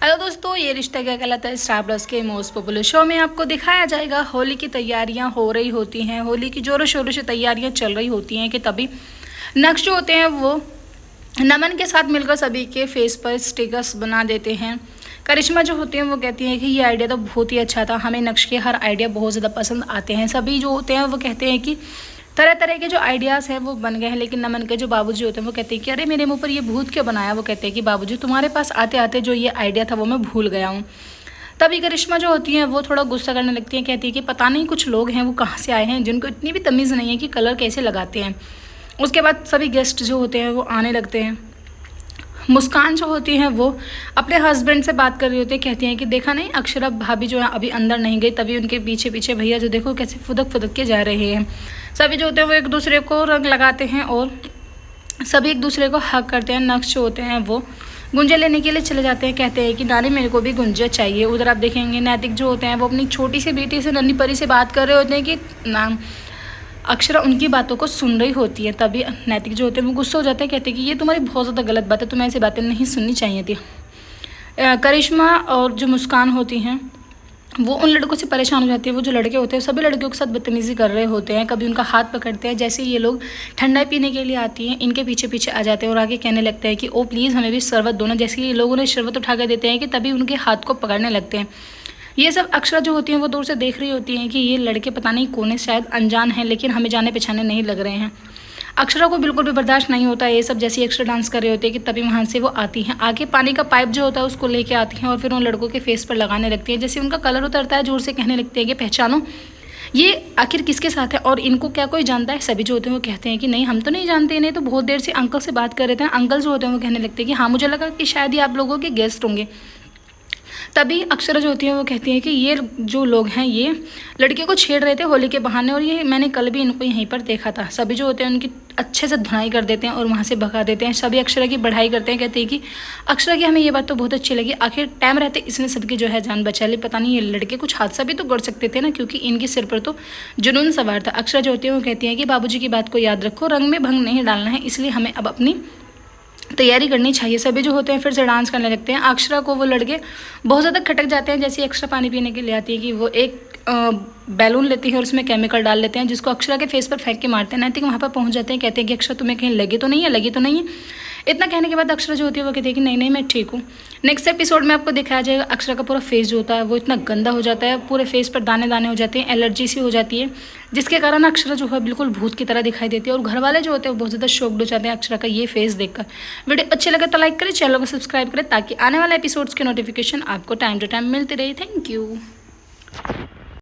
Hello दोस्तों, ये रिश्ता क्या कहलाता है स्टार प्लस के मोस्ट पॉपुलर शो में आपको दिखाया जाएगा। होली की तैयारियां हो रही होती हैं, होली की जोरों शोरों से तैयारियां चल रही होती हैं कि तभी नक्श जो होते हैं वो नमन के साथ मिलकर सभी के फेस पर स्टिकर्स बना देते हैं। करिश्मा जो होती हैं वो कहती हैं कि ये आइडिया तो बहुत ही अच्छा था, हमें नक्श के हर आइडिया बहुत ज़्यादा पसंद आते हैं। सभी जो होते हैं वो कहते हैं कि तरह तरह के जो आइडियाज़ हैं वो बन गए हैं, लेकिन नमन के जो बाबूजी होते हैं वो कहते हैं कि अरे मेरे मुंह पर ये भूत क्यों बनाया। वो कहते हैं कि बाबूजी तुम्हारे पास आते आते जो ये आइडिया था वो मैं भूल गया हूँ। तभी करिश्मा जो होती हैं वो थोड़ा गुस्सा करने लगती हैं, कहती है कि पता नहीं कुछ लोग हैं वो कहाँ से आए हैं जिनको इतनी भी तमीज़ नहीं है कि कलर कैसे लगाते हैं। उसके बाद सभी गेस्ट जो होते हैं वो आने लगते हैं। मुस्कान जो होती हैं वो अपने हस्बैंड से बात कर रही होती है, कहती हैं कि देखा नहीं अक्षरा भाभी जो है अभी अंदर नहीं गई, तभी उनके पीछे पीछे भैया जो देखो कैसे फुदक फुदक के जा रहे हैं। सभी जो होते हैं वो एक दूसरे को रंग लगाते हैं और सभी एक दूसरे को हक करते हैं। नक्श जो होते हैं वो गुंजे लेने के लिए चले जाते हैं, कहते हैं कि नानी मेरे को भी गुंजा चाहिए। उधर आप देखेंगे नैतिक जो होते हैं वो अपनी छोटी सी बेटी से नन्ही परी से बात कर रहे होते हैं कि ना अक्षरा उनकी बातों को सुन रही होती है। तभी नैतिक जो होते हैं वो गुस्सा हो जाते हैं, कहते हैं कि ये तुम्हारी बहुत ज़्यादा गलत बात है, तुम्हें ऐसी बातें नहीं सुननी चाहिए थी। करिश्मा और जो मुस्कान होती हैं वो उन लड़कों से परेशान हो जाती है। वो जो लड़के होते हैं सभी लड़कियों के साथ बदतमीज़ी कर रहे होते हैं, कभी उनका हाथ पकड़ते हैं। जैसे ये लोग ठंडा पीने के लिए आती हैं इनके पीछे पीछे आ जाते हैं और आगे कहने लगते हैं कि ओ प्लीज़ हमें भी शरबत दो ना। जैसे ये लोग उन्हें शरबत उठा कर देते हैं कि तभी उनके हाथ को पकड़ने लगते हैं। ये सब अक्षरा जो होती हैं वो दूर से देख रही होती हैं कि ये लड़के पता नहीं कौन है, शायद अनजान हैं लेकिन हमें जाने पहचाने नहीं लग रहे हैं। अक्षरा को बिल्कुल भी बर्दाश्त नहीं होता ये सब। जैसे अक्षरा डांस कर रहे होते हैं कि तभी वहाँ से वो आती हैं, आगे पानी का पाइप जो होता है उसको लेके आती हैं और फिर उन लड़कों के फेस पर लगाने लगती हैं। जैसे उनका कलर उतरता है जोर से कहने लगती है कि पहचानो ये आखिर किसके साथ है और इनको क्या कोई जानता है। सभी जो होते हैं वो कहते हैं कि नहीं हम तो नहीं जानते इन्हें, तो बहुत देर से अंकल से बात कर रहे थे। अंकल जो होते हैं वो कहने लगते हैं कि हाँ मुझे लगा कि शायद ये आप लोगों के गेस्ट होंगे। तभी अक्षरा जो होती है वो कहती है कि ये जो लोग हैं ये लड़के को छेड़ रहे थे होली के बहाने और ये मैंने कल भी इनको यहीं पर देखा था। सभी जो होते हैं उनकी अच्छे से धुनाई कर देते हैं और वहाँ से भगा देते हैं। सभी अक्षरा की बढ़ाई करते हैं, कहते हैं कि अक्षरा की हमें ये बात तो बहुत अच्छी लगी, आखिर टाइम रहते इसने सबकी जो है जान बचा ली। पता नहीं ये लड़के कुछ हादसा भी तो कर सकते थे ना, क्योंकि इनके सिर पर तो जुनून सवार था। अक्षरा जो होती है वो कहती है कि बाबूजी की बात को याद रखो, रंग में भंग नहीं डालना है, इसलिए हमें अब अपनी तैयारी करनी चाहिए। सभी जो होते हैं फिर से डांस करने लगते हैं। अक्षरा को वो लड़के बहुत ज़्यादा खटक जाते हैं। जैसे अक्षरा पानी पीने के लिए आती है कि वो एक बैलून लेती है और उसमें केमिकल डाल लेते हैं जिसको अक्षरा के फेस पर फेंक के मारते हैं। नैतिक वहाँ पर पहुँच जाते हैं, कहते हैं कि अक्षरा तुम्हें कहीं लगी तो नहीं है, लगी तो नहीं है। इतना कहने के बाद अक्षरा जो होती है वो कहती है कि नहीं नहीं मैं ठीक हूँ। नेक्स्ट एपिसोड में आपको दिखाया जाएगा अक्षरा का पूरा फेस जो होता है वो इतना गंदा हो जाता है, पूरे फेस पर दाने दाने हो जाते हैं, एलर्जी सी हो जाती है, जिसके कारण अक्षरा जो है बिल्कुल भूत की तरह दिखाई देती है। और घर वाले जो होते हैं वो बहुत ज़्यादा शॉक्ड हो जाते हैं अक्षरा का ये फेस देखकर। वीडियो अच्छे लगे तो लाइक करें, चैनल को सब्सक्राइब करें ताकि आने वाले एपिसोड्स के नोटिफिकेशन आपको टाइम टू टाइम मिलती रहे। Thank you.